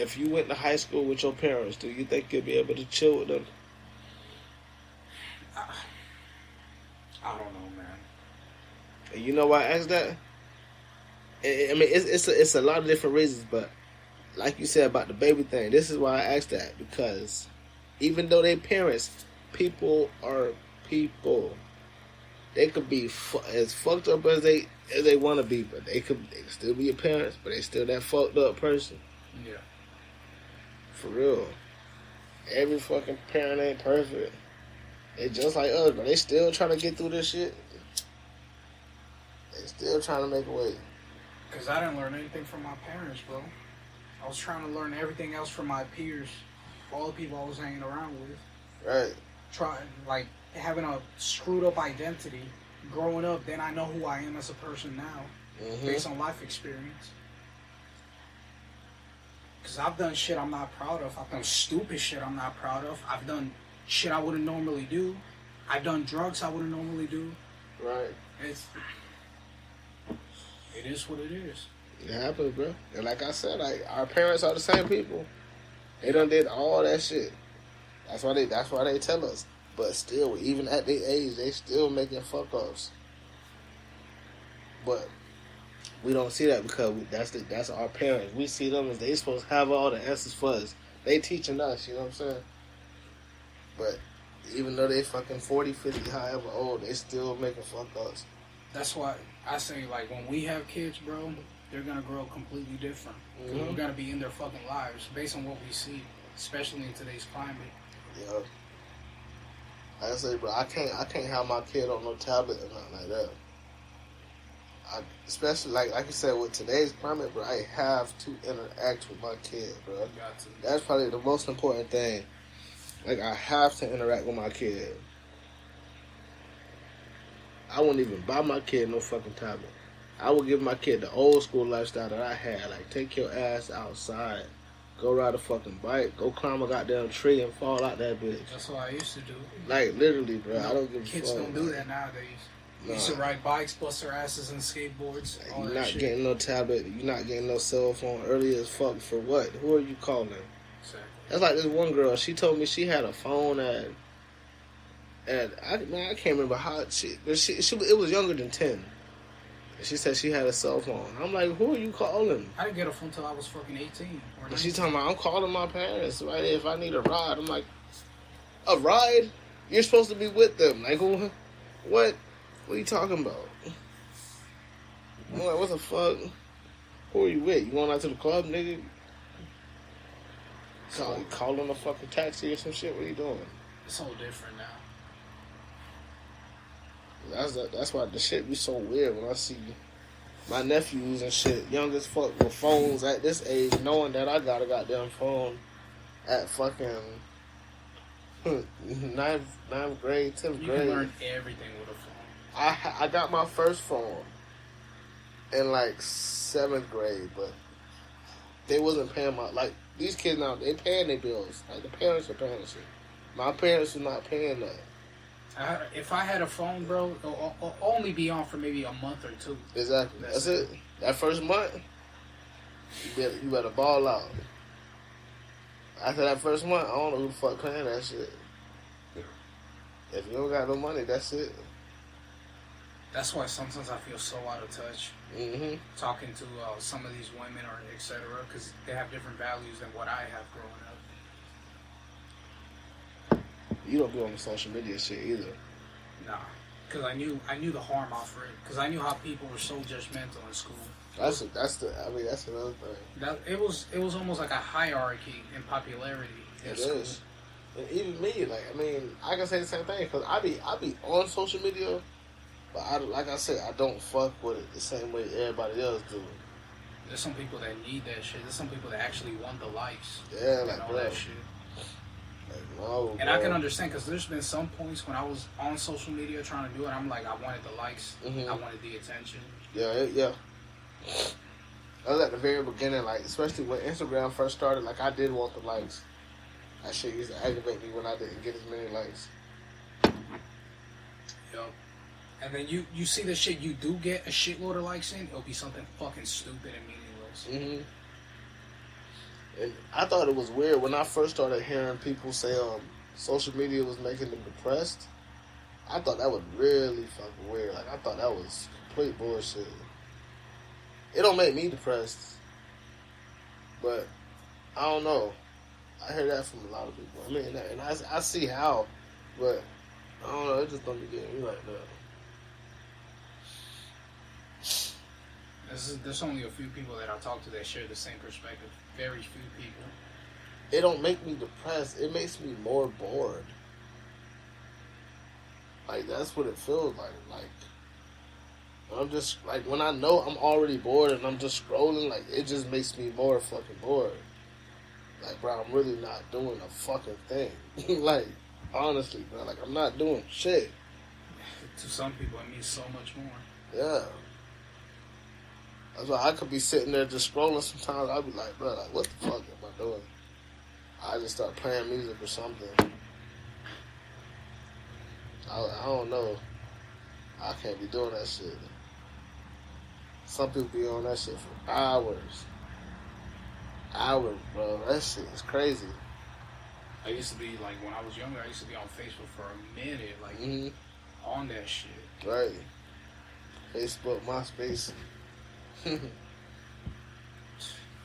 if you went to high school with your parents, do you think you'd be able to chill with them? I don't know, man. And you know why I asked that? I mean, it's a lot of different reasons, but like you said about the baby thing, this is why I asked that, because even though they parents, people are people. They could be as fucked up as they want to be, but they could still be your parents, but they still that fucked up person. Yeah. For real. Every fucking parent ain't perfect. They just like us, but they still trying to get through this shit. They still trying to make a way. Because I didn't learn anything from my parents, bro. I was trying to learn everything else from my peers, all the people I was hanging around with. Right. Like, having a screwed up identity growing up, then I know who I am as a person now, based on life experience. Because I've done shit I'm not proud of. I've done stupid shit I'm not proud of. I've done shit I wouldn't normally do. I've done drugs I wouldn't normally do. Right. It is what it is. It happens, bro. And like I said, like, our parents are the same people. They done did all that shit. That's why they tell us. But still, even at their age, they still making fuck ups. But we don't see that because that's our parents. We see them as they supposed to have all the answers for us. They teaching us, you know what I'm saying? But even though they fucking 40, 50, however old, they still making fuck ups. That's why I say, like, when we have kids, bro, they're gonna grow completely different. We're gonna be in their fucking lives based on what we see, especially in today's climate. Yeah. Like I say, bro, I can't have my kid on no tablet or nothing like that. Especially like you said, with today's climate, bro, I have to interact with my kid, bro. Got to. That's probably the most important thing. Like, I have to interact with my kid. I wouldn't even buy my kid no fucking tablet. I would give my kid the old school lifestyle that I had. Like, take your ass outside. Go ride a fucking bike. Go climb a goddamn tree and fall out that bitch. That's what I used to do. Like, literally, bro. No, I don't give a fuck. Kids don't do that nowadays. Nah. Used to ride bikes, bust their asses in skateboards. Like, all you're that not shit. getting no tablet. You're not getting no cell phone early as fuck. For what? Who are you calling? Exactly. That's like this one girl. She told me she had a phone at I can't remember how she it was younger than 10. And she said she had a cell phone. I'm like, who are you calling? I didn't get a phone until I was fucking 18 or 19. And she's talking about, I'm calling my parents right if I need a ride. I'm like, a ride? You're supposed to be with them. Like, what are you talking about? I'm like, what the fuck? Who are you with? You going out to the club, nigga? Calling a fucking taxi or some shit? What are you doing? It's all different now. That's why the shit be so weird when I see my nephews and shit, young as fuck, with phones at this age, knowing that I got a goddamn phone at fucking 9th grade, 10th grade. You can learn everything with a phone. I got my first phone in like 7th grade, but they wasn't paying like, these kids now, they paying their bills. Like, the parents are paying shit. My parents are not paying that. If I had a phone, bro, it'll only be on for maybe a month or two. Exactly. That's it. That first month, you better ball out. After that first month, I don't know who the fuck paying that shit. If you don't got no money, that's it. That's why sometimes I feel so out of touch. Mm-hmm. Talking to some of these women or etc. because they have different values than what I have growing up. You don't be on the social media shit either. Nah, because I knew the harm off it. Because I knew how people were so judgmental in school. That's another thing. It was almost like a hierarchy in popularity in school. Is. And even me, like, I mean, I can say the same thing because I be on social media, but like I said, I don't fuck with it the same way everybody else do. There's some people that need that shit. There's some people that actually want the likes. Yeah, and like, all bro. that shit. No, and I can understand because there's been some points when I was on social media trying to do it. I'm like, I wanted the likes, I wanted the attention. Yeah. I was at the very beginning, like especially when Instagram first started. Like I did want the likes. That shit used to aggravate me when I didn't get as many likes. Yup. And then you see the shit you do get a shitload of likes in, it'll be something fucking stupid and meaningless. And I thought it was weird when I first started hearing people say social media was making them depressed. I thought that was really fucking weird. Like, I thought that was complete bullshit. It don't make me depressed, but I don't know. I hear that from a lot of people. I mean, and I see how, but I don't know. It just don't be getting me like that. There's only a few people that I talk to that share the same perspective. Very few people. It don't make me depressed. It makes me more bored. Like, that's what it feels like. Like, I'm just, like, when I know I'm already bored and I'm just scrolling, like, it just makes me more fucking bored. Like, bro, I'm really not doing a fucking thing. Like, honestly, bro, like, I'm not doing shit. To some people, it means so much more. Yeah. That's why I could be sitting there just scrolling sometimes. I'll be like, bro, like, what the fuck am I doing? I just start playing music or something. I don't know. I can't be doing that shit. Some people be on that shit for hours. Hours, bro. That shit is crazy. I used to be, like, when I was younger, I used to be on Facebook for a minute, like, on that shit. Right. Facebook, MySpace. I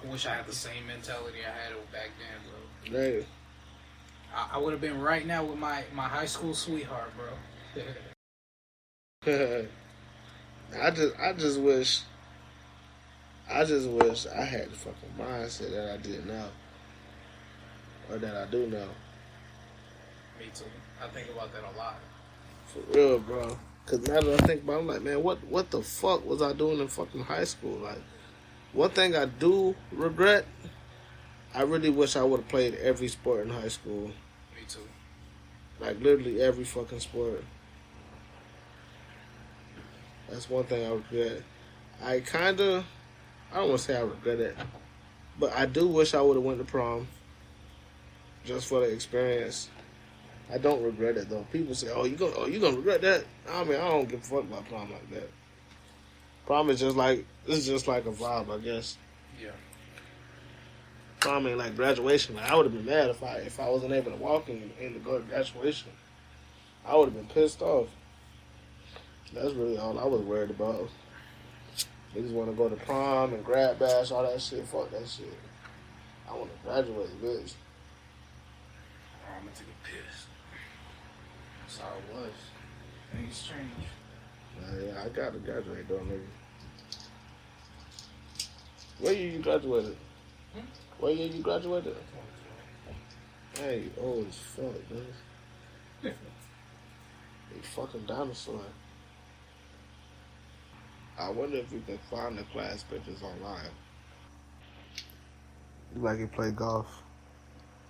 wish I had the same mentality I had back then, bro. Right. I would have been right now with my high school sweetheart, bro. I just wish I had the fucking mindset that I did now. Or that I do now. Me too. I think about that a lot. For real, bro. Cause now that I think about it, I'm like, man, what the fuck was I doing in fucking high school? Like, one thing I do regret, I really wish I would have played every sport in high school. Me too. Like, literally every fucking sport. That's one thing I regret. I don't want to say I regret it, but I do wish I would have went to prom. Just for the experience. I don't regret it though. People say, you gonna regret that? I mean, I don't give a fuck about prom like that. Prom is just like a vibe, I guess. Yeah. Prom ain't like graduation. Like, I would have been mad if I wasn't able to walk in to go to graduation. I would have been pissed off. That's really all I was worried about. Niggas want to go to prom and grad bash, all that shit. Fuck that shit. I want to graduate, bitch. Oh, I'm gonna take a piss. That's how it was. Things change. Yeah, I got to graduate though, nigga. What year you graduated? What year you graduated? Hey, you old as fuck, man. You fucking dinosaur. I wonder if we can find the class pictures online. You like you play golf?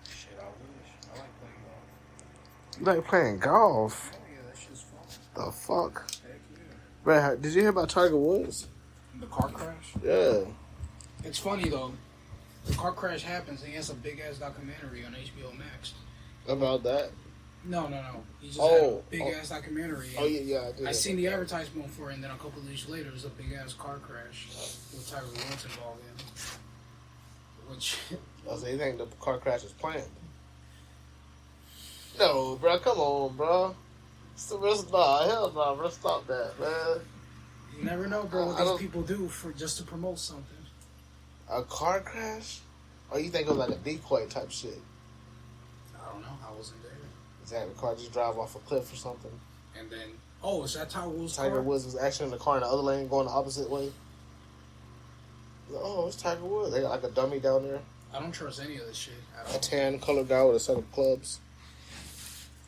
Shit, I wish. I like playing golf. You like playing golf? Hell yeah, that shit's fun. The fuck? Heck yeah. Bro, did you hear about Tiger Woods? The car crash? Yeah. It's funny though. The car crash happens and he has a big ass documentary on HBO Max. About that? No. He just had a big ass documentary. Oh yeah, I did. I seen the advertisement for it, and then a couple of days later, there's a big ass car crash with Tiger Woods involved in. Which I was saying, you think the car crash is planned? No, bro, come on, bro. Hell no, bro, stop that, man. you never know, bro, what these people do for just to promote something. A car crash? Or you think it was like a decoy type shit? I don't know. I wasn't there. Exactly, the car just drive off a cliff or something. And then, is that Tiger Woods' Tiger car? Woods was actually in the car in the other lane going the opposite way. Oh, it's Tiger Woods. They got like a dummy down there. I don't trust any of this shit at all. A tan colored guy with a set of clubs.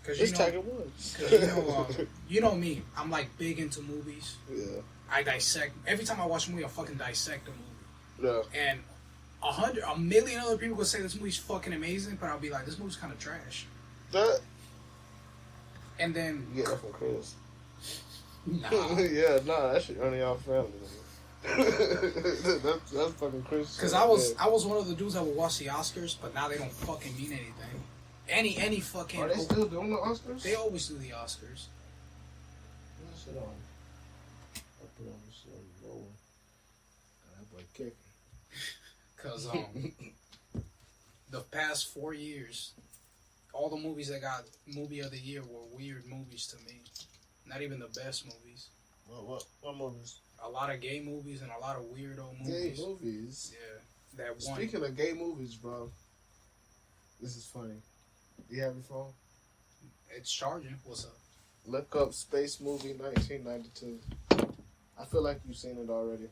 It's Tiger Woods. You know me. I'm like big into movies. Yeah. I dissect. Every time I watch a movie, I fucking dissect a movie. Yeah. And a million other people could say this movie's fucking amazing, but I'll be like, this movie's kind of trash. That. And then You get that from Chris. Nah. Yeah, that shit only y'all family. that's fucking Chris. Because I was one of the dudes that would watch the Oscars, but now they don't fucking mean anything. Any fucking. Are they still doing the Oscars? They always do the Oscars. Put that shit on. I put on this shit on the roll. That boy kicking. Cause the past 4 years, all the movies that got movie of the year were weird movies to me. Not even the best movies. What movies? A lot of gay movies and a lot of weirdo movies. Gay movies? Yeah. That one. Speaking of gay movies, bro, this is funny. Do you have your phone? It's charging. What's up? Look up Space Movie 1992. I feel like you've seen it already.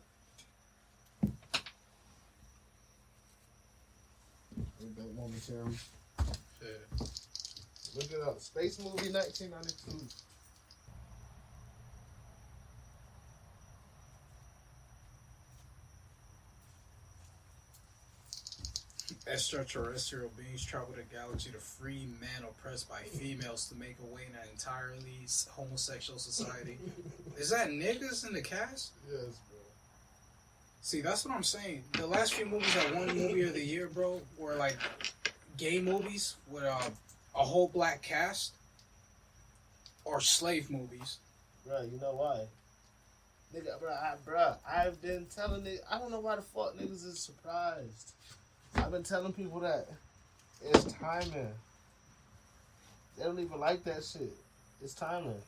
Momentarily. Yeah. Look it up. Space Movie 1992. Extraterrestrial beings travel the galaxy to free men oppressed by females to make a way in an entirely homosexual society. Is that niggas in the cast? Yes, bro. See, that's what I'm saying. The last few movies that won movie of the year, bro, were like gay movies with a whole black cast or slave movies. Bro, you know why? Nigga, I've been telling it. I don't know why the fuck niggas is surprised. I've been telling people that it's timing. They don't even like that shit. It's timing.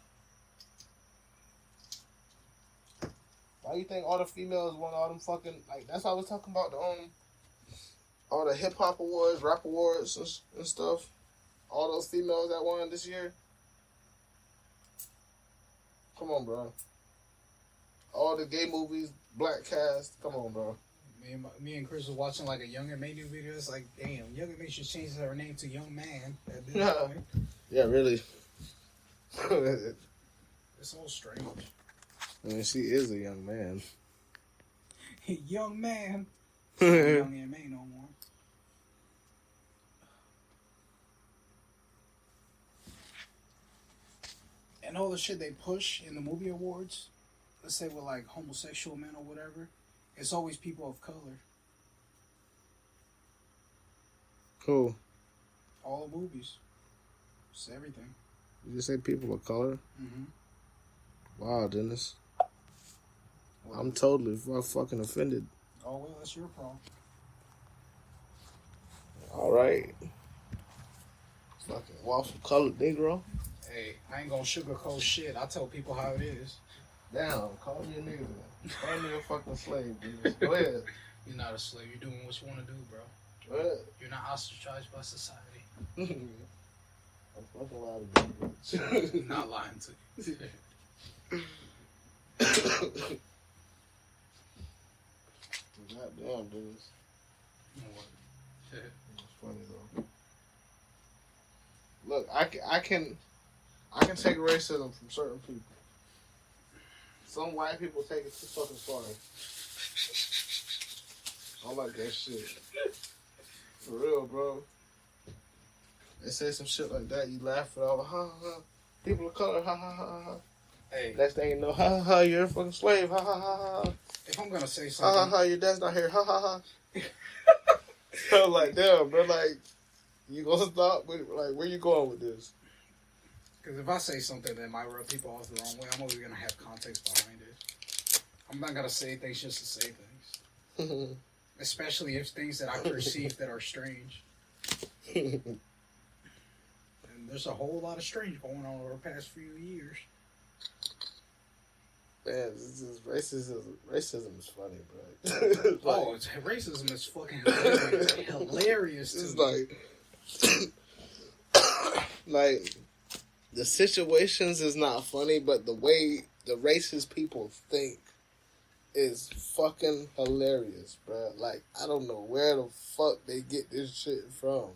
Why you think all the females want all them fucking, like, that's why I was talking about the all the hip hop awards, rap awards and stuff. All those females that won this year. Come on, bro. All the gay movies, black cast. Come on, bro. Me and Chris was watching like a Young and May new video. It's like, damn, Young and May should change her name to Young Man. At this point. Yeah, really. It's all strange. I mean, she is a young man. Young Man. Young and May no more. And all the shit they push in the movie awards, let's say with like homosexual men or whatever, it's always people of color. Cool. All the movies. It's everything. You just say people of color? Mm-hmm. Wow, Dennis. I'm totally fucking offended. Oh, well, that's your problem. All right. Fucking waffle colored Negro. Hey, I ain't gonna sugarcoat shit. I tell people how it is. Damn, call me a nigga then. Call me a fucking slave, Dennis. Go ahead. You're not a slave. You're doing what you want to do, bro. Go ahead. You're not ostracized by society. I'm fucking loud again. I'm not lying to you. Goddamn, Dennis. What? It's funny though. Look, I can take racism from certain people. Some white people take it too fucking far. I like that shit. For real, bro. They say some shit like that, you laugh it off. Ha ha ha. People of color, ha ha ha ha. Hey, Next thing you know, ha ha ha, you're a fucking slave, ha ha ha ha. if I'm gonna say Ha something, ha ha, your dad's not here, ha ha ha. So like, damn, bro, like, you gonna stop? Like, where you going with this? because if I say something that might rub people off the wrong way, I'm always gonna have context behind it. I'm not gonna say things just to say things, especially if things that I perceive that are strange. And there's a whole lot of strange going on over the past few years. Man, this is racism. Racism is funny, bro. Like, racism is fucking hilarious. Hilarious. It's me. like the situations is not funny, but the way the racist people think is fucking hilarious, bro. Like, I don't know where the fuck they get this shit from.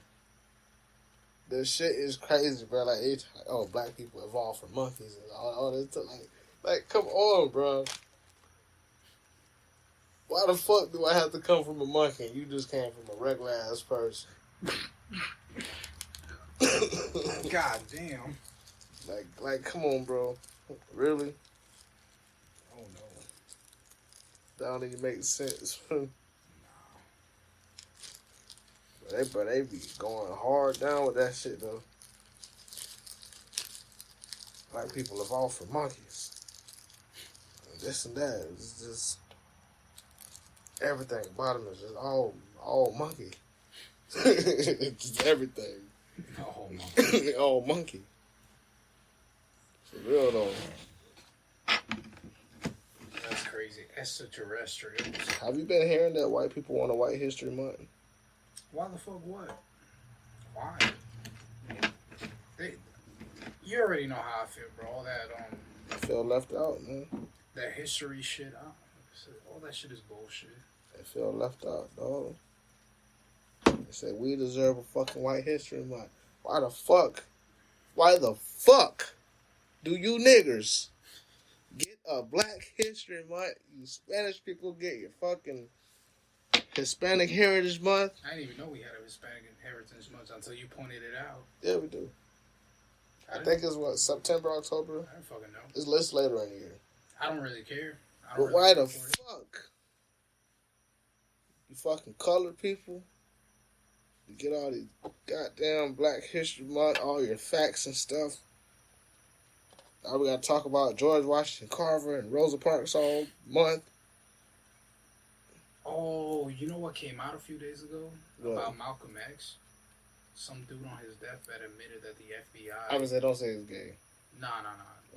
The shit is crazy, bro. Like, black people evolved from monkeys and all this stuff. Like, come on, bro. Why the fuck do I have to come from a monkey and you just came from a regular ass person? God damn. Like, come on, bro. Really? Oh no. That don't even make sense. But they be going hard down with that shit, though. Black people evolved from monkeys. And this and that. It's just everything. Bottom is just all monkey. Just everything. Oh, monkey. Oh, monkey. For real though. That's crazy. Extraterrestrials. Have you been hearing that white people want a White History Month? Why the fuck what? Why? You already know how I feel, bro. All that I feel left out, man. that history shit. All that shit is bullshit. I feel left out, dog. They say we deserve a fucking White History Month. Why the fuck? Why the fuck do you niggers get a Black History Month? You Spanish people get your fucking Hispanic Heritage Month. I didn't even know we had a Hispanic Heritage Month until you pointed it out. Yeah, we do. I think it's what, September, October? I don't fucking know. It's list later in the year. I don't really care. But why the fuck? You fucking colored people? You get all these goddamn Black History Month, all your facts and stuff. Now we gotta talk about George Washington Carver and Rosa Parks all month. Oh, you know what came out a few days ago? What? About Malcolm X? Some dude on his deathbed admitted that the FBI... I would say don't say it's gay. Nah.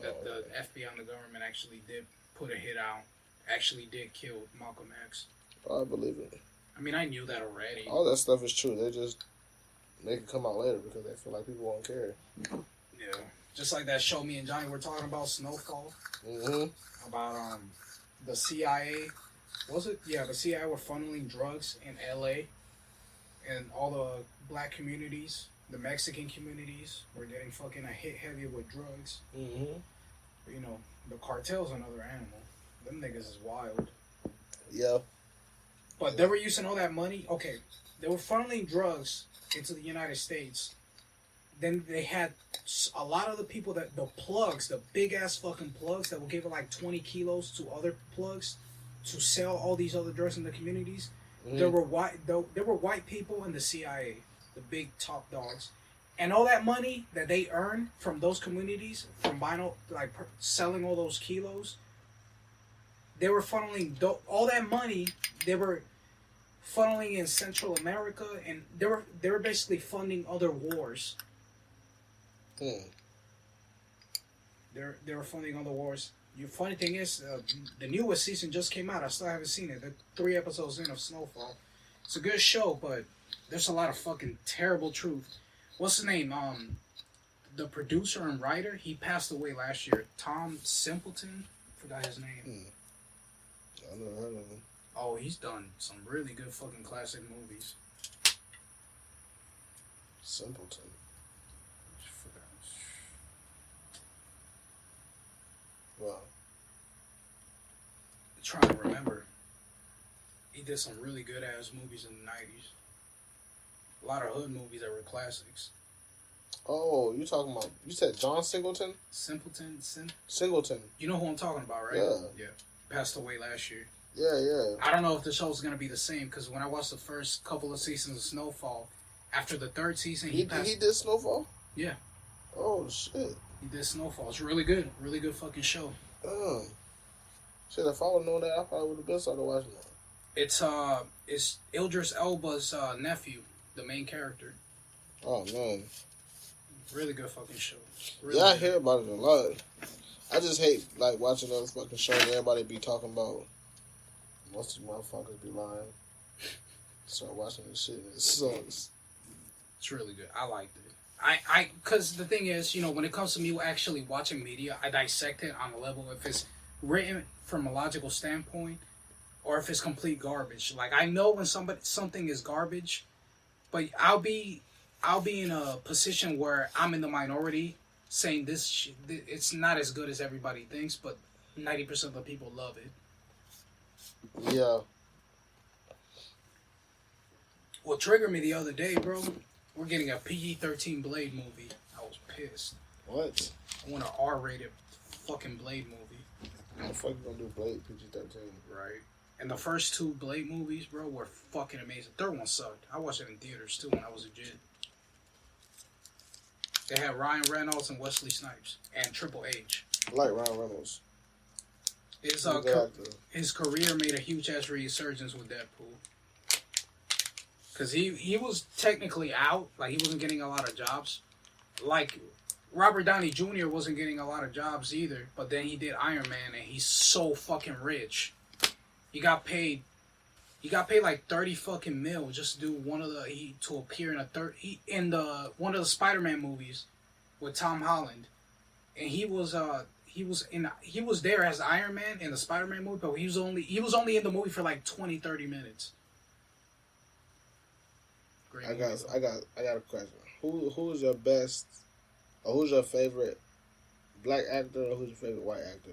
That the FBI and the government actually did put a hit out. Actually did kill Malcolm X. Oh, I believe it. I mean, I knew that already. All that stuff is true. They just make it come out later because they feel like people won't care. Yeah. Just like that show me and Johnny were talking about, Snowfall. Mm-hmm. About the CIA. Was it? Yeah, the CIA were funneling drugs in LA. And all the black communities, the Mexican communities, were getting fucking hit heavy with drugs. Mm-hmm. But, you know, the cartel's another animal. Them niggas is wild. Yeah. But they were using all that money. Okay, they were funneling drugs into the United States. Then they had a lot of the people the plugs, the big ass fucking plugs that will give it like 20 kilos to other plugs to sell all these other drugs in the communities. Mm. There were white people in the CIA, the big top dogs, and all that money that they earned from those communities from buying selling all those kilos. They were funneling all that money. They were funneling in Central America, and they were basically funding other wars. They were funding other wars. The funny thing is, the newest season just came out. I still haven't seen it. They're 3 episodes in of Snowfall. It's a good show, but there's a lot of fucking terrible truth. What's his name? The producer and writer, he passed away last year. Tom Simpleton? Forgot his name. I never heard of him. Oh, he's done some really good fucking classic movies. Simpleton. Wow. I'm trying to remember. He did some really good ass movies in the 90s. A lot of hood movies that were classics. Oh, you talking about? You said John Singleton? Simpleton. Singleton. You know who I'm talking about, right? Yeah. Passed away last year. Yeah. I don't know if the show's gonna be the same because when I watched the first couple of seasons of Snowfall, after the 3rd season, he passed. He did Snowfall? Yeah. Oh shit. He did Snowfall. It's really good. Really good fucking show. Shit, if I would have known that, I probably would have been started watching that. It's Idris Elba's nephew, the main character. Oh man. Really good fucking show. Really yeah, I good. hear about it a lot. I just hate watching those fucking shows. Everybody be talking about. Most of these motherfuckers be lying. Start watching this shit. It sucks. It's really good. I liked it. Because the thing is, you know, when it comes to me actually watching media, I dissect it on a level if it's written from a logical standpoint or if it's complete garbage. Like, I know when something is garbage, but I'll be in a position where I'm in the minority saying this shit, it's not as good as everybody thinks, but 90% of the people love it. Yeah. What triggered me the other day, bro, we're getting a PG-13 Blade movie. I was pissed. What? I want an R-rated fucking Blade movie. How the fuck you gonna do Blade PG-13? Right. And the first 2 Blade movies, bro, were fucking amazing. Third one sucked. I watched it in theaters, too, when I was a kid. They had Ryan Reynolds and Wesley Snipes. And Triple H. I like Ryan Reynolds. His career made a huge-ass resurgence with Deadpool. Because he was technically out. Like, he wasn't getting a lot of jobs. Like, Robert Downey Jr. wasn't getting a lot of jobs either. But then he did Iron Man, and he's so fucking rich. He got paid like 30 fucking mil just to do to appear in one of the Spider-Man movies with Tom Holland. And he was there as Iron Man in the Spider-Man movie, but he was only in the movie for like 20-30 minutes. Great I movie, got a question. Who's your best, or who's your favorite black actor, or who's your favorite white actor?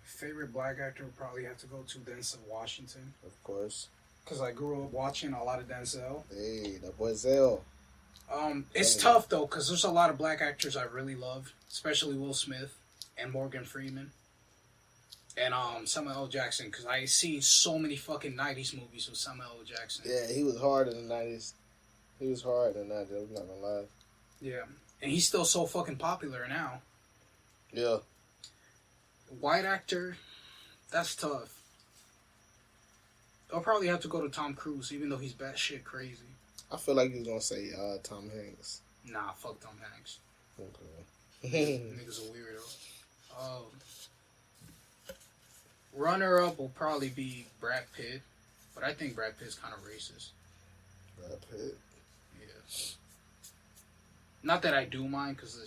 Favorite black actor would probably have to go to Denzel Washington. Of course. Because I grew up watching a lot of Denzel. Hey, that boy Zell. It's tough though, because there's a lot of black actors I really love, especially Will Smith and Morgan Freeman. And Samuel L. Jackson, because I seen so many fucking 90s movies with Samuel L. Jackson. Yeah, he was hard in the 90s. He was hard in the 90s, I'm not gonna lie. Yeah. And he's still so fucking popular now. Yeah. White actor, that's tough. I'll probably have to go to Tom Cruise, even though he's batshit crazy. I feel like you was gonna say Tom Hanks. Nah, fuck Tom Hanks. Okay. Nigga's a weirdo. Runner-up will probably be Brad Pitt, but I think Brad Pitt's kind of racist. Brad Pitt? Yeah. Not that I do mind, because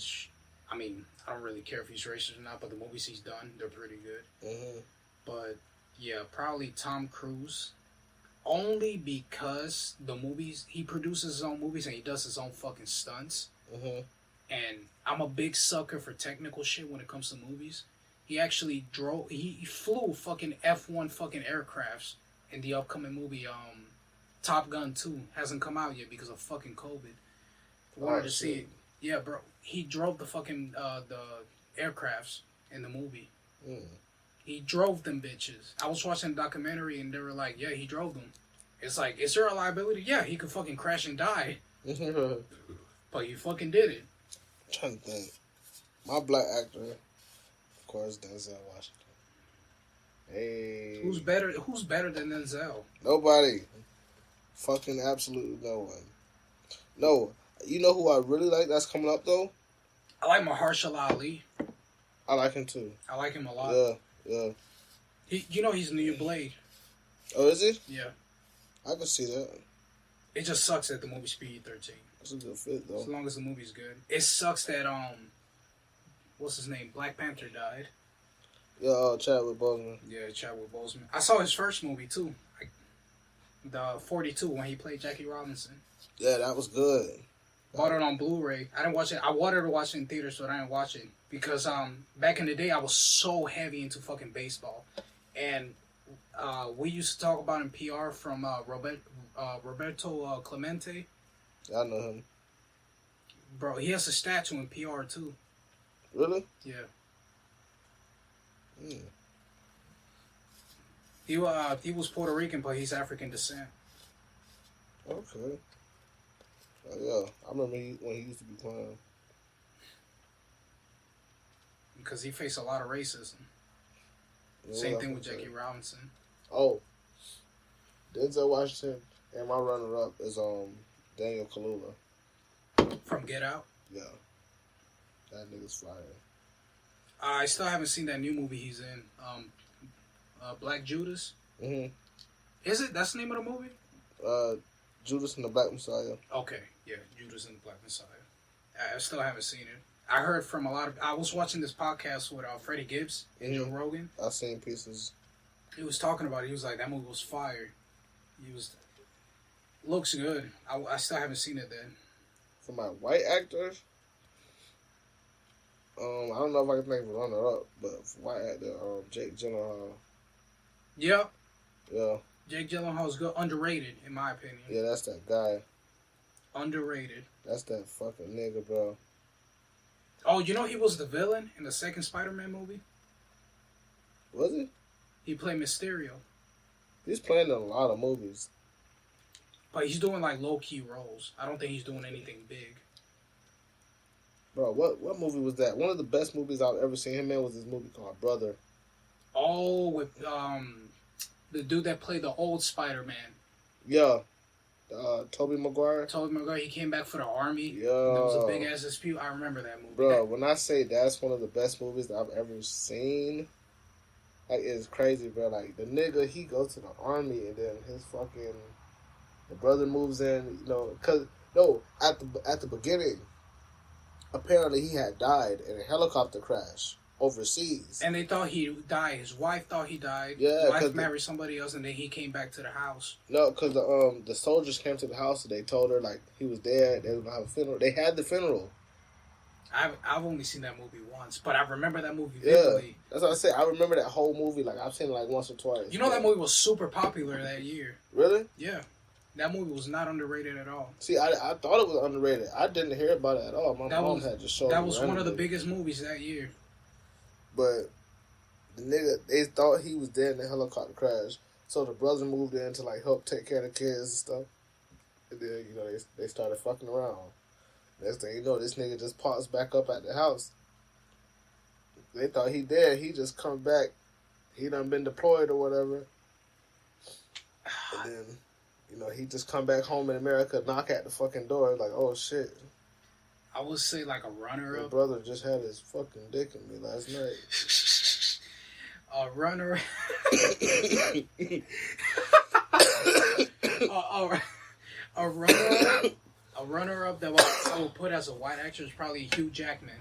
I don't really care if he's racist or not, but the movies he's done, they're pretty good. Mm-hmm. But, yeah, probably Tom Cruise. Only because the movies, he produces his own movies and he does his own fucking stunts. Mm-hmm. And I'm a big sucker for technical shit when it comes to movies. He actually he flew fucking F1 fucking aircrafts in the upcoming movie, Top Gun 2. Hasn't come out yet because of fucking COVID. Wanted to see it. Yeah, bro. He drove the fucking, the aircrafts in the movie. Mm. He drove them bitches. I was watching a documentary and they were like, yeah, he drove them. It's like, is there a liability? Yeah, he could fucking crash and die. But he fucking did it. I'm trying to think. My black actor, of course, Denzel Washington. Hey. Who's better than Denzel? Nobody. Fucking absolutely no one. No. You know who I really like that's coming up, though? I like Mahershala Ali. I like him, too. I like him a lot. Yeah. He's the new Blade. Oh, is he? Yeah. I can see that. It just sucks that the movie's PG-13. That's a good fit, though. As long as the movie's good. It sucks that, what's his name? Black Panther died. Yeah, Chadwick Boseman. Yeah, Chadwick Boseman. I saw his first movie, too. The 42, when he played Jackie Robinson. Yeah, that was good. Bought it on Blu-ray. I didn't watch it. I wanted to watch it in theaters, but I didn't watch it. Because back in the day, I was so heavy into fucking baseball. And we used to talk about in PR from Roberto Clemente. Yeah, I know him. Bro, he has a statue in PR, too. Really? Yeah. Mm. He was Puerto Rican, but he's African descent. Okay. Yeah, I remember when he used to be playing. Because he faced a lot of racism. Yeah, Same thing with Jackie Robinson. Oh, Denzel Washington, and my runner-up is Daniel Kaluuya. From Get Out? Yeah. That nigga's fire. I still haven't seen that new movie he's in. Black Judas. Mm-hmm. Is it? That's the name of the movie? Judas and the Black Messiah. Okay, yeah, Judas and the Black Messiah. I still haven't seen it. I heard from a lot of... I was watching this podcast with Freddie Gibbs and Joe Rogan. I seen pieces. He was talking about it. He was like, that movie was fire. Looks good. I still haven't seen it then. For my white actors, I don't know if I can think of a runner-up, but for white actor, Jake Gyllenhaal. Yeah. Yeah. Jake Gyllenhaal's good. Underrated, in my opinion. Yeah, that's that guy. Underrated. That's that fucking nigga, bro. Oh, you know he was the villain in the second Spider-Man movie? Was he? He played Mysterio. He's playing in a lot of movies. But he's doing like low-key roles. I don't think he's doing anything big. Bro, what movie was that? One of the best movies I've ever seen him in was this movie called Brother. Oh, with the dude that played the old Spider-Man. Yeah. Tobey Maguire. Tobey Maguire, he came back for the army. Yeah. And there was a big ass dispute. I remember that movie. Bro, when I say that's one of the best movies that I've ever seen, like, it's crazy, bro. Like, the nigga, he goes to the army, and then his fucking, the brother moves in, you know, cause, no, at the beginning, apparently he had died in a helicopter crash overseas. And they thought he died. His wife thought he died. Yeah, his wife married somebody else, and then he came back to the house. No, because the soldiers came to the house and they told her, like, he was dead. They were gonna have a funeral. They had the funeral. I've only seen that movie once, but I remember that movie vividly. Yeah, that's what I said. I remember that whole movie. Like, I've seen it like once or twice. You know, that movie was super popular that year. Really? Yeah. That movie was not underrated at all. See, I thought it was underrated. I didn't hear about it at all. My mom had just showed me. That was one of the biggest movies that year. But the nigga, they thought he was dead in the helicopter crash. So the brother moved in to, like, help take care of the kids and stuff. And then, you know, they started fucking around. Next thing you know, this nigga just pops back up at the house. They thought he dead. He just come back. He done been deployed or whatever. And then, you know, he just come back home in America, knock at the fucking door, like, oh shit. I would say like a runner-up. My brother just had his fucking dick in me last night. A runner. A runner-up. A runner-up that I would put as a white actor is probably Hugh Jackman.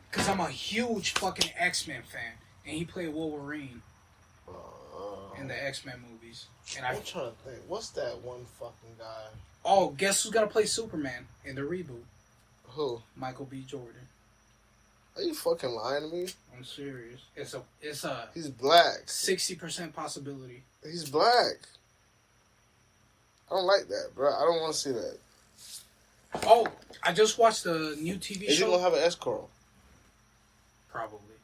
Because I'm a huge fucking X-Men fan. And he played Wolverine in the X-Men movies. And I'm trying to think. What's that one fucking guy? Oh, guess who's going to play Superman in the reboot? Who? Michael B. Jordan. Are you fucking lying to me? I'm serious. It's a He's black. 60% possibility. He's black. I don't like that, bro. I don't want to see that. Oh, I just watched the new TV Is show. he gonna have an escrow? Probably.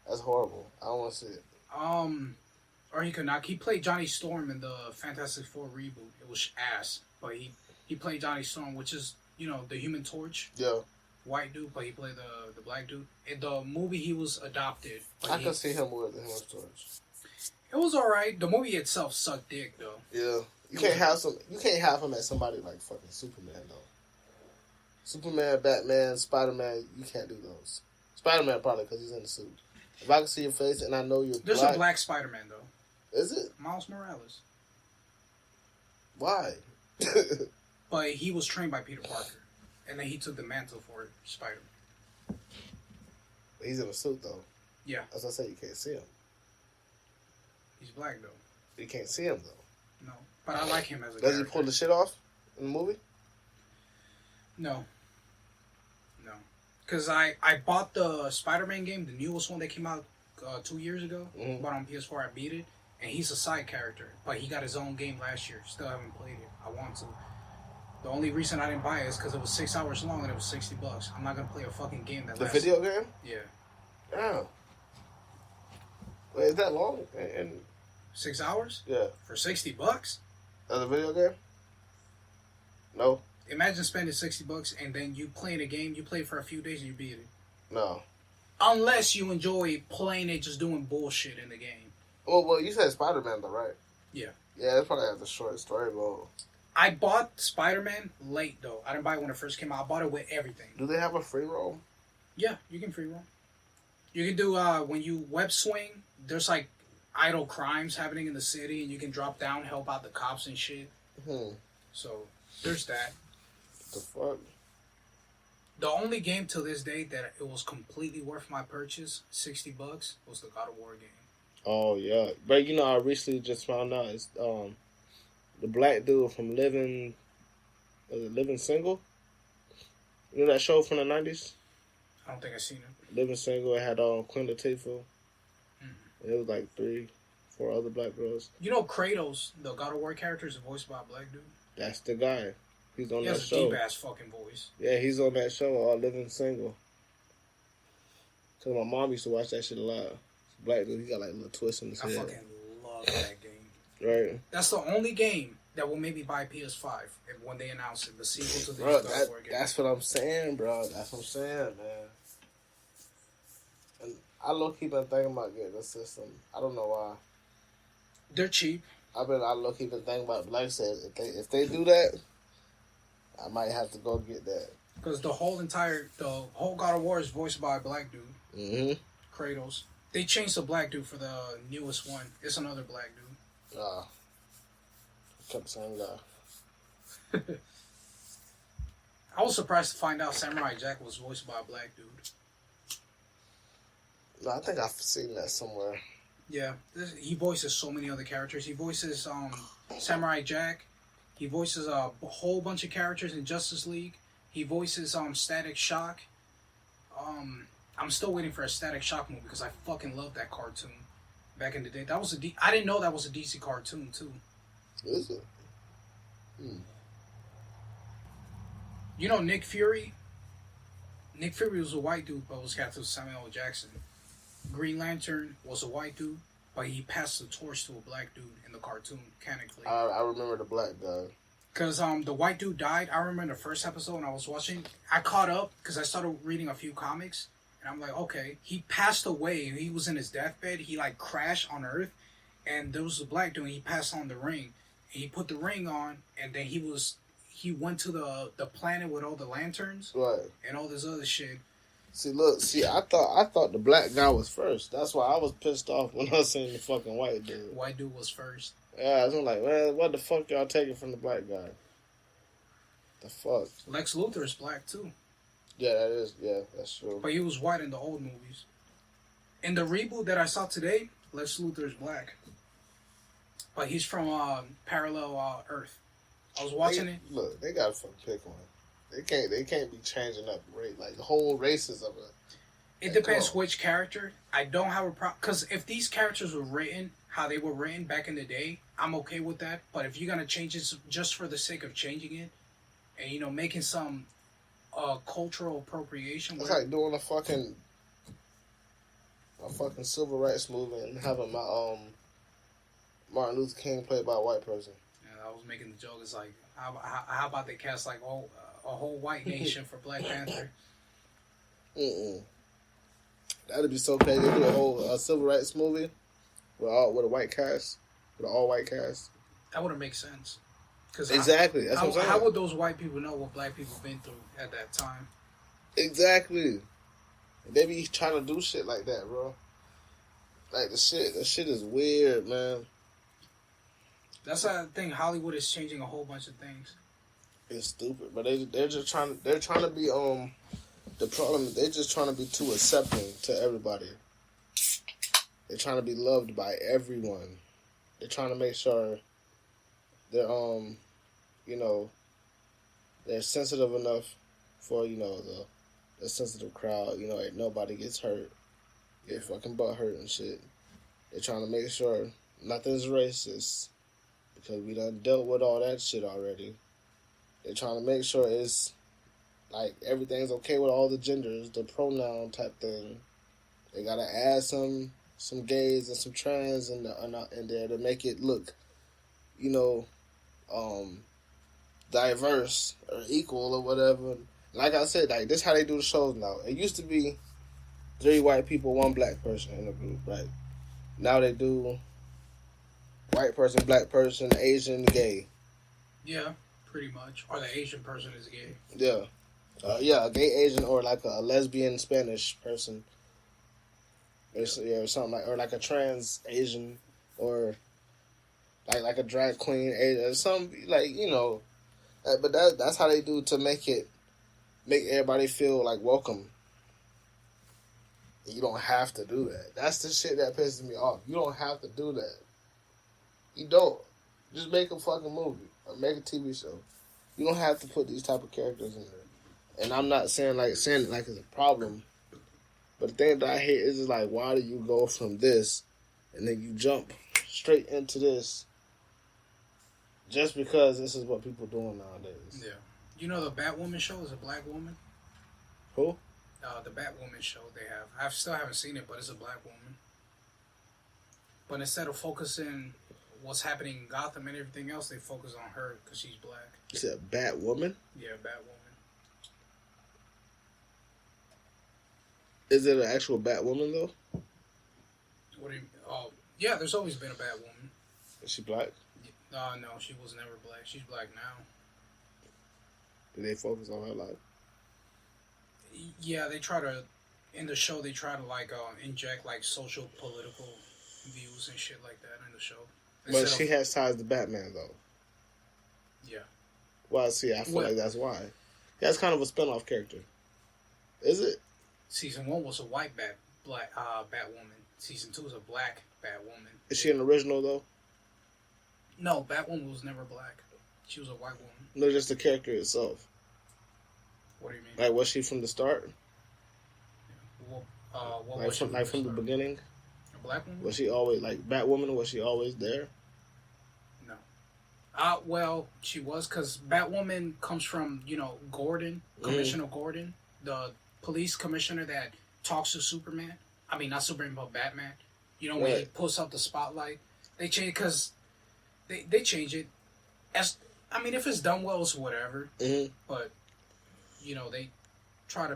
That's horrible. I don't want to see it. Or he could not. He played Johnny Storm in the Fantastic Four reboot. It was ass, but he played Johnny Storm, which is, you know, the Human Torch. Yeah. White dude, but he played the black dude. In the movie, he was adopted. I can see him with the Human Torch. It was alright. The movie itself sucked dick, though. Yeah. You can't have him as somebody like fucking Superman though. Superman, Batman, Spider-Man, you can't do those. Spider-Man probably because he's in the suit. If I can see your face and I know you're There's black, a black Spider-Man though. Is it? Miles Morales. Why? But he was trained by Peter Parker, and then he took the mantle for Spider-Man. He's in a suit though. Yeah. As I say, you can't see him. He's black though. You can't see him though. No, but I like him as a Does character. he pull the shit off in the movie? No. Because I bought the Spider-Man game, the newest one that came out 2 years ago. Mm-hmm. Bought on PS4, I beat it. And he's a side character. But he got his own game last year. Still haven't played it. I want to. The only reason I didn't buy it is because it was 6 hours long and it was $60. I'm not going to play a fucking game that lasts... The video game? Yeah. Damn. Wait, is that long? And 6 hours? Yeah. For $60? As a video game? No. Imagine spending $60 and then you playing a game, you play for a few days and you beat it. No. Unless you enjoy playing it, just doing bullshit in the game. Well, you said Spider-Man though, right? Yeah. Yeah, they probably have the short story mode. I bought Spider-Man late though. I didn't buy it when it first came out. I bought it with everything. Do they have a free roam? Yeah, you can free roam. You can do when you web swing. There's like idle crimes happening in the city, and you can drop down, help out the cops and shit. So there's that. The fuck? The only game to this day that it was completely worth my purchase, $60, was the God of War game. Oh yeah, but you know, I recently just found out it's the black dude from Living Single. You know that show from the 90s? I don't think I've seen it. Living Single. It had Queen Latifah. It was like 3-4 other black girls. You know Kratos, the God of War character, is voiced by a black dude. That's the guy. He's on that show. He has a deep ass fucking voice. Yeah, he's on that show, Living Single. Cause my mom used to watch that shit a lot. Black dude, he got like a little twist in his head. I fucking love that game. Right. That's the only game that will make me buy PS5 when they announce it, the sequel to the God of War game. That's what I'm saying, bro. That's what I'm saying, man. And I low-key been thinking about getting a system. I don't know why. They're cheap. I low-key been thinking about, like I said, if they do that, I might have to go get that. Because the whole God of War is voiced by a black dude. Mm-hmm. Kratos. They changed the black dude for the newest one. It's another black dude. Kept saying that. I was surprised to find out Samurai Jack was voiced by a black dude. No, I think I've seen that somewhere. Yeah, he voices so many other characters. He voices Samurai Jack. He voices a whole bunch of characters in Justice League. He voices Static Shock. I'm still waiting for a Static Shock movie because I fucking loved that cartoon back in the day. I didn't know that was a DC cartoon too. Is it? You know Nick Fury? Nick Fury was a white dude, but was cast as Samuel L. Jackson. Green Lantern was a white dude, but he passed the torch to a black dude in the cartoon, canonically. I remember the black guy. Because the white dude died. I remember in the first episode when I was watching, I caught up because I started reading a few comics. And I'm like, okay, he passed away. He was in his deathbed. He like crashed on Earth. And there was a black dude. He passed on the ring. And he put the ring on. And then he went to the planet with all the lanterns. Right. And all this other shit. I thought the black guy was first. That's why I was pissed off when I seen the fucking white dude. White dude was first. Yeah, I was like, man, what the fuck y'all taking from the black guy? The fuck? Lex Luthor is black too. Yeah, that's true. But he was white in the old movies. In the reboot that I saw today, Lex Luthor is black. But he's from Parallel Earth. I was watching it. Look, they gotta fucking pick one. They can't be changing up like the whole races of it. It depends which character. I don't have a problem because if these characters were written how they were written back in the day, I'm okay with that. But if you're gonna change it just for the sake of changing it, and making some cultural appropriation, it's like doing a fucking civil rights movement and having Martin Luther King played by a white person. I was making the joke. It's like, how about they cast like a whole white nation for Black Panther? That'd be so crazy. They do a whole civil rights movie with a white cast, with an all white cast. That wouldn't make sense. Exactly. That's what I'm saying. How would those white people know what black people been through at that time? Exactly. They be trying to do shit like that, bro. Like the shit is weird, man. That's why I think Hollywood is changing a whole bunch of things. It's stupid, but they're just trying to be the problem. They're just trying to be too accepting to everybody. They're trying to be loved by everyone. They're trying to make sure they're they're sensitive enough for the sensitive crowd. Like nobody gets hurt, get fucking butt hurt and shit. They're trying to make sure nothing's racist because we done dealt with all that shit already. They're trying to make sure it's like everything's okay with all the genders, the pronoun type thing. They gotta add some gays and some trans in there to make it look, diverse or equal or whatever. Like I said, like this how they do the shows now. It used to be 3 white people, 1 black person in the group, right? Now they do white person, black person, Asian, gay. Yeah, pretty much. Or the Asian person is gay. Yeah. A gay Asian or like a lesbian Spanish person. Or something like, or like a trans Asian or like a drag queen Asian or something like, but that's how they do to make everybody feel like welcome. You don't have to do that. That's the shit that pisses me off. You don't have to do that. You don't. Just make a fucking movie or make a TV show. You don't have to put these type of characters in there. And I'm not saying it like it's a problem. But the thing that I hate is like, why do you go from this and then you jump straight into this just because this is what people doing nowadays? Yeah. You know the Batwoman show is a black woman? Who? The Batwoman show they have. I still haven't seen it, but it's a black woman. But instead of focusing what's happening in Gotham and everything else, they focus on her because she's black. You said Batwoman? Yeah, Batwoman. Is it an actual Batwoman though? What do you? Oh, yeah. There's always been a Batwoman. Is she black? No, she was never black. She's black now. Did they focus on her life? Yeah, they try to. In the show, they try to like inject like social political views and shit like that in the show. But she has ties to Batman though. Yeah. Well, see, I feel like that's why. That's kind of a spinoff character. Is it? Season 1 was a white Batwoman. Season 2 is a black Batwoman. Is she an original though? No, Batwoman was never black. She was a white woman. No, just the character itself. What do you mean? Like, was she from the start? What like was from, she like from the beginning? A black woman? Was she always like Batwoman? Was she always there? No. Well, she was, because Batwoman comes from, Gordon, Commissioner Gordon, the police commissioner that talks to Superman. I mean, not Superman, but Batman. When he pulls up the spotlight, they change because they change it. If it's done well, it's whatever. Mm-hmm. But they try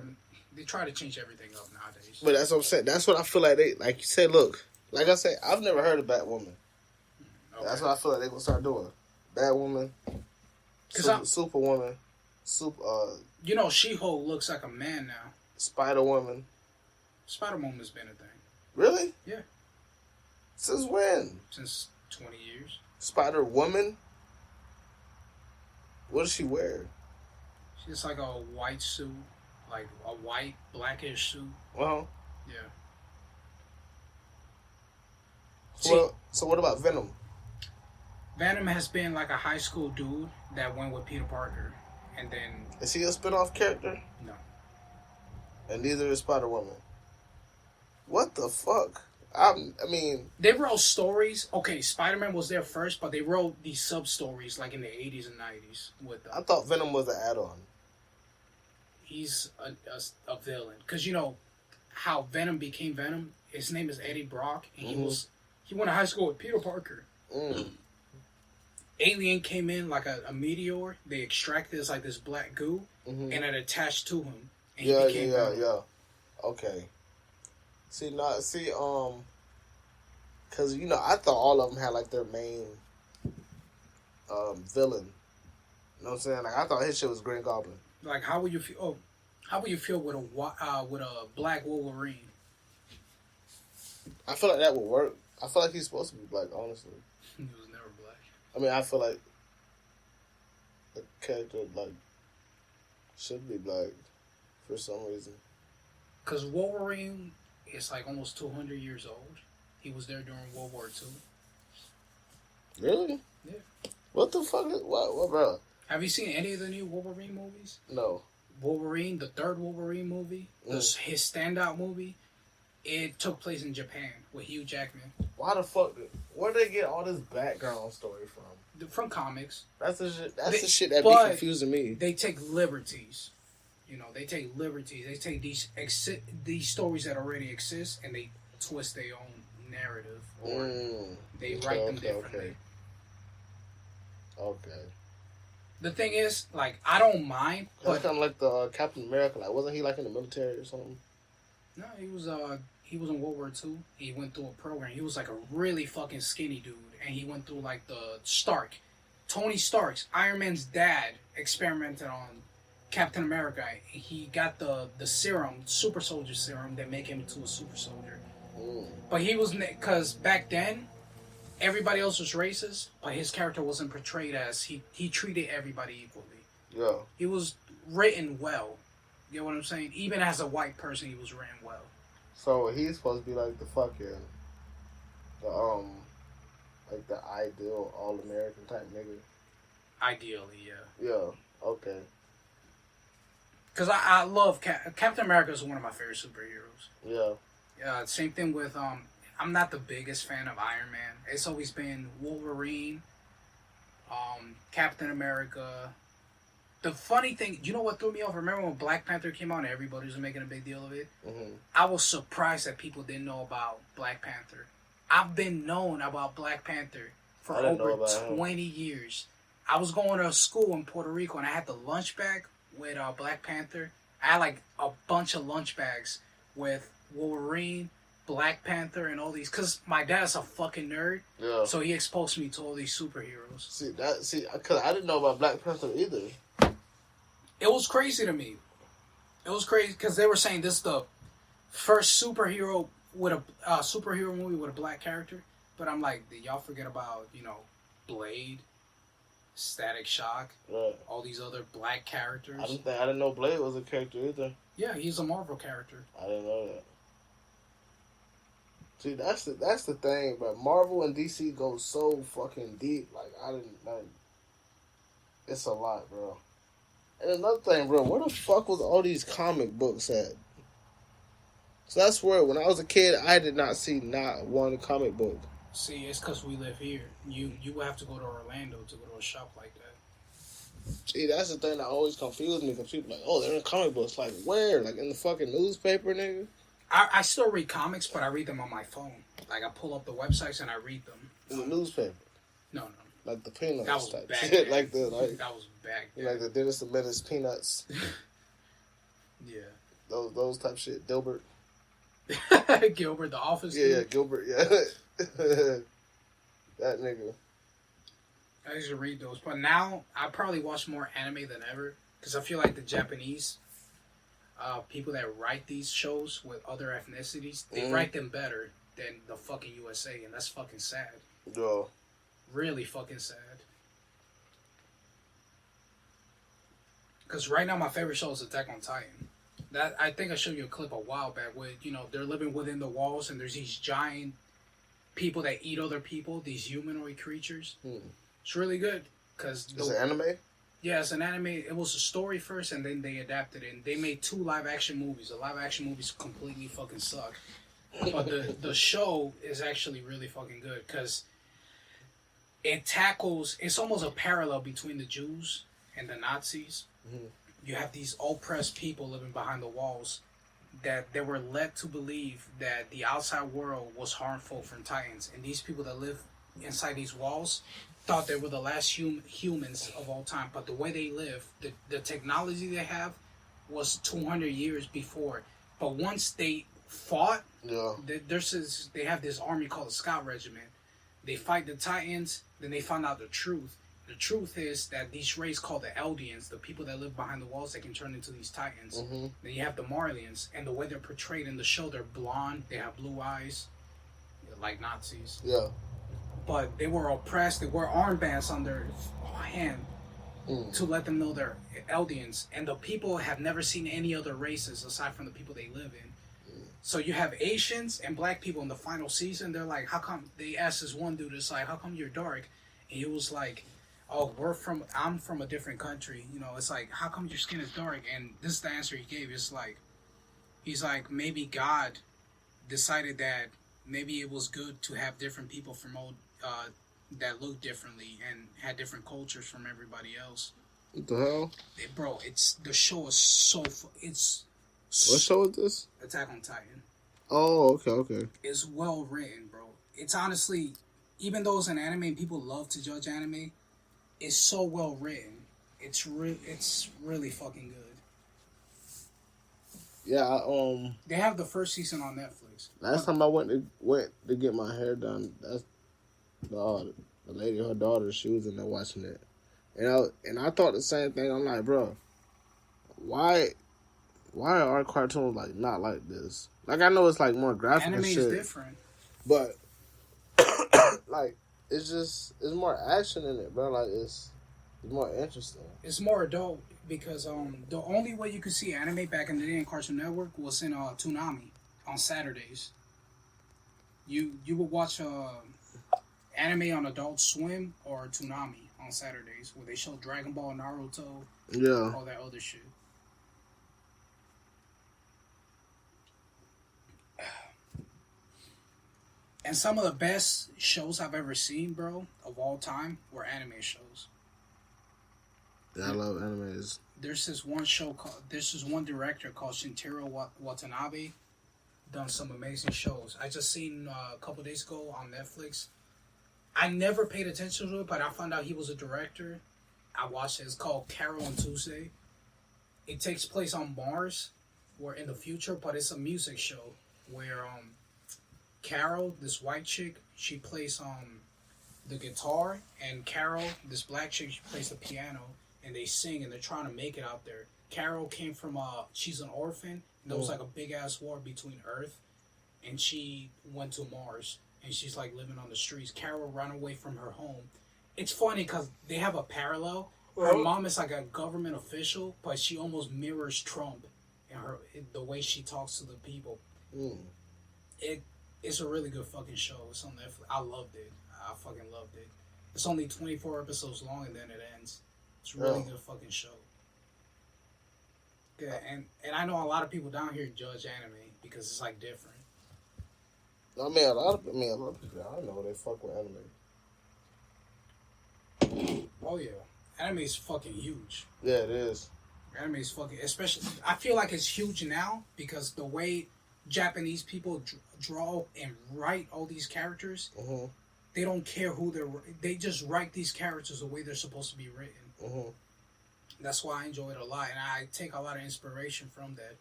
to change everything up nowadays. But that's what I'm saying. That's what I feel like they, like you said. Look, like I said, I've never heard of Batwoman. Okay. That's what I feel like they're gonna start doing. Batwoman, Superwoman, She-Hulk looks like a man now. Spider-Woman. Spider-Woman's been a thing. Really? Yeah. Since when? Since 20 years. Spider-Woman? What does she wear? She's like a white suit. Like a white, blackish suit. Well. Yeah. So what about Venom? Venom has been like a high school dude that went with Peter Parker. And then... Is he a spin-off character? No. And neither is Spider-Woman. What the fuck? I mean... They wrote stories. Okay, Spider-Man was there first, but they wrote these sub-stories like in the 80s and 90s. I thought Venom was an add-on. He's a villain. Because how Venom became Venom? His name is Eddie Brock. And he went to high school with Peter Parker. Mm. Alien came in like a meteor. They extracted this black goo. And it attached to him. And he became Venom. Okay. Because, I thought all of them had, like, their main villain. You know what I'm saying? Like, I thought his shit was Green Goblin. Like, how would you feel? Oh, how would you feel with a black Wolverine? I feel like that would work. I feel like he's supposed to be black, honestly. He was never black. I mean, I feel like the character, like, should be black for some reason. Because Wolverine is, like, almost 200 years old. He was there during World War II. Really? Yeah. What the fuck is... What, bro? Have you seen any of the new Wolverine movies? No. Wolverine, the third Wolverine movie, his standout movie, it took place in Japan with Hugh Jackman. Why the fuck? Where did they get all this background story from? From comics. That's the shit that be confusing me. They take liberties. They take liberties. They take these stories that already exist and they twist their own narrative, or they write them differently. Okay. The thing is, like, I don't mind. But kind of like the Captain America. Like, wasn't he like in the military or something? No, he was in World War II. He went through a program. He was like a really fucking skinny dude, and he went through like Tony Stark's, Iron Man's dad, experimented on Captain America. He got the serum, super soldier serum, that make him into a super soldier. But he was, because back then, everybody else was racist, but his character wasn't portrayed as, he treated everybody equally. Yeah. He was written well. You know what I'm saying? Even as a white person, he was written well. So he's supposed to be like the fucking, like the ideal all-American type nigga? Ideally, yeah. Yeah, okay. Because I love, Captain America is one of my favorite superheroes. Yeah. Same thing with, I'm not the biggest fan of Iron Man. It's always been Wolverine, Captain America. The funny thing, you know what threw me off? Remember when Black Panther came out and everybody was making a big deal of it? Mm-hmm. I was surprised that people didn't know about Black Panther. I've been known about Black Panther for over 20 years. I was going to school in Puerto Rico and I had the lunch bag with Black Panther. I had like a bunch of lunch bags with Wolverine, Black Panther and all these, because my dad's a fucking nerd. Yeah. So he exposed me to all these superheroes. Because I didn't know about Black Panther either. It was crazy to me. It was crazy because they were saying this is the first superhero with a superhero movie with a black character. But I'm like, did y'all forget about, Blade, Static Shock, Right. all these other black characters? I didn't know Blade was a character either. Yeah, he's a Marvel character. I didn't know that. See, that's the thing, but Marvel and DC go so fucking deep. It's a lot, bro. And another thing, bro, where the fuck was all these comic books at? So that's where, when I was a kid, I did not see not one comic book. See, it's because we live here. You would have to go to Orlando to go to a shop like that. See, that's the thing that always confused me, because people are like, oh, they're in comic books. Like, where? Like, in the fucking newspaper, nigga? I still read comics, but I read them on my phone. Like, I pull up the websites and I read them. In the newspaper? No. Like the Peanuts That was type back shit. then. That was back then. Like the Dennis the Menace Peanuts. Yeah. Those type shit. Dilbert. Gilbert, the Office. Yeah, Gilbert, yeah. That nigga. I used to read those. But now, I probably watch more anime than ever. Because I feel like the Japanese people that write these shows with other ethnicities, they write them better than the fucking USA. And that's fucking sad. Yeah. Really fucking sad. Because right now my favorite show is Attack on Titan. That I think I showed you a clip a while back where, they're living within the walls and there's these giant people that eat other people, these humanoid creatures. It's really good. Cause it's an anime? Yeah, it's an anime. It was a story first and then they adapted it. And they made 2 live action movies. The live action movies completely fucking suck. But the show is actually really fucking good because it's almost a parallel between the Jews and the Nazis. You have these oppressed people living behind the walls that they were led to believe that the outside world was harmful from Titans. And these people that live inside these walls thought they were the last humans of all time. But the way they live, the technology they have was 200 years before. But once they fought, they have this army called the Scout Regiment. They fight the Titans, then they found out the truth. The truth is that these races called the Eldians, the people that live behind the walls that can turn into these Titans. Then you have the Marlians, and the way they're portrayed in the show, they're blonde, they have blue eyes, like Nazis. Yeah. But they were oppressed, they wore armbands on their hand to let them know they're Eldians. And the people have never seen any other races aside from the people they live in. So you have Asians and black people in the final season. They're like, how come? They asked this one dude, it's like, how come you're dark? And he was like, oh, I'm from a different country. It's like, how come your skin is dark? And this is the answer he gave. He's like, maybe God decided that maybe it was good to have different people from that look differently and had different cultures from everybody else. What the hell? Bro, the show is so... What show is this? Attack on Titan. Oh, okay. It's well written, bro. It's honestly, even though it's an anime and people love to judge anime, it's so well written. It's really fucking good. Yeah, they have the first season on Netflix. Last time I went to get my hair done, that's the lady, her daughter, she was in there watching it, and I thought the same thing. I'm like, bro, why are our cartoons like not like this? Like, I know it's like more graphic Anime and shit, is different, but like it's more action in it, bro. Like it's more interesting. It's more adult because the only way you could see anime back in the day in Cartoon Network was in Toonami on Saturdays. You would watch anime on Adult Swim or Toonami on Saturdays where they show Dragon Ball, Naruto, all that other shit. And some of the best shows I've ever seen, bro, of all time, were anime shows. Yeah, I love animes. There's this one director called Shinichiro Watanabe, done some amazing shows. I just seen a couple days ago on Netflix. I never paid attention to it, but I found out he was a director. I watched it. It's called Carol and Tuesday. It takes place on Mars, where in the future, but it's a music show where Carol, this white chick, she plays the guitar, and Carol, this black chick, she plays the piano, and they sing, and they're trying to make it out there. Carol came from she's an orphan, and there was like a big ass war between Earth, and she went to Mars, and she's like living on the streets. Carol ran away from her home. It's funny because they have a parallel. Her mom is like a government official, but she almost mirrors Trump in the way she talks to the people. It's a really good fucking show. It's on Netflix. I loved it. I fucking loved it. It's only 24 episodes long and then it ends. It's a really good fucking show. Yeah, and I know a lot of people down here judge anime because it's like different. I mean, a lot of people I know they fuck with anime. Oh yeah, anime is fucking huge. Yeah, it is. Anime is fucking, especially. I feel like it's huge now because the way Japanese people draw and write all these characters, they don't care who they just write these characters the way they're supposed to be written. That's why I enjoy it a lot, and I take a lot of inspiration from that.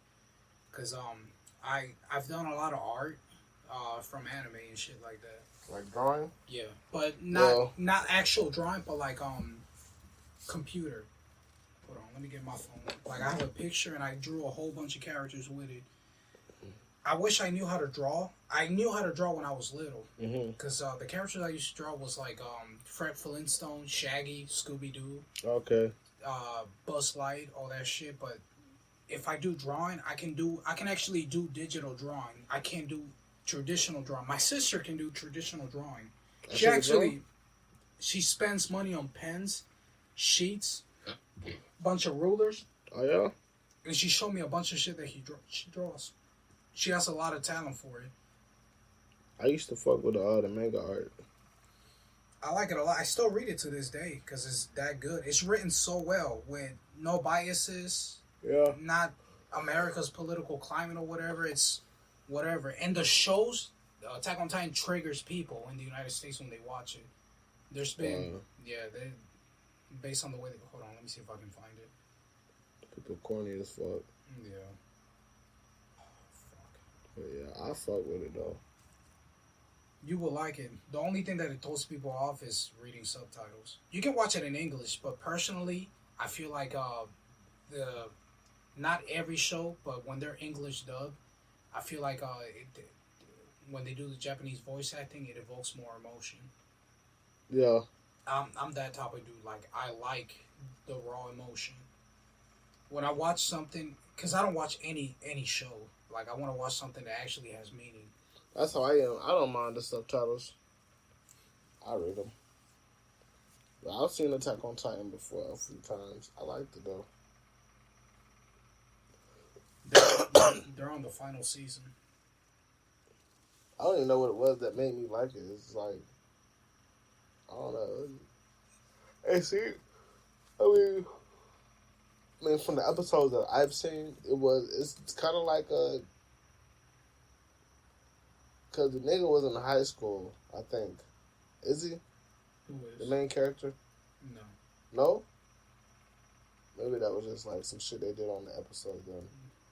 Cause I've done a lot of art from anime and shit like that. Like drawing? Yeah, but not actual drawing, but like computer. Hold on, let me get my phone. Like I have a picture and I drew a whole bunch of characters with it. I wish I knew how to draw. I knew how to draw when I was little. Because the characters I used to draw was like Fred Flintstone, Shaggy, Scooby-Doo. Okay. Buzz Light, all that shit. But if I do drawing, I can actually do digital drawing. I can't do traditional drawing. My sister can do traditional drawing. She spends money on pens, sheets, bunch of rulers. Oh yeah? And she showed me a bunch of shit that she draws. She has a lot of talent for it. I used to fuck with the manga art. I like it a lot. I still read it to this day because it's that good. It's written so well with no biases. Yeah. Not America's political climate or whatever. It's whatever. And the shows, Attack on Titan triggers people in the United States when they watch it. There's been, they based on the way they, hold on, let me see if I can find it. People corny as fuck. Yeah. But yeah, I fuck with it though. You will like it. The only thing that it throws people off is reading subtitles. You can watch it in English, but personally, I feel like not every show, but when they're English dub, I feel like when they do the Japanese voice acting, it evokes more emotion. Yeah. I'm that type of dude. Like I like the raw emotion. When I watch something, because I don't watch any show. Like I want to watch something that actually has meaning. That's how I am. I don't mind the subtitles. I read them. But I've seen Attack on Titan before a few times. I liked it though. They're on the final season. I don't even know what it was that made me like it. It's like, I don't know. Hey, see, I mean, from the episodes that I've seen, it's kind of like because the nigga was in high school, I think. Is he? Who is? The main character? No. No? Maybe that was just like some shit they did on the episode then.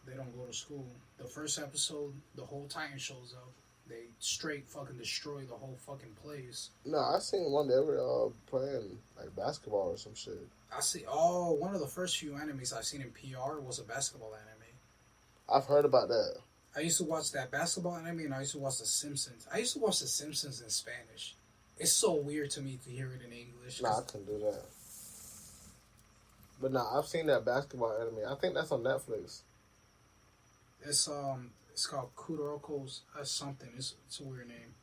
They don't go to school. The first episode, the whole Titan shows up. They straight fucking destroy the whole fucking place. No, I seen one they were playing like basketball or some shit. One of the first few animes I've seen in PR was a basketball anime. I've heard about that. I used to watch that basketball anime and I used to watch The Simpsons. I used to watch The Simpsons in Spanish. It's so weird to me to hear it in English. Nah, I couldn't do that. But nah, I've seen that basketball anime. I think that's on Netflix. It's called Kuroko's something. It's a weird name.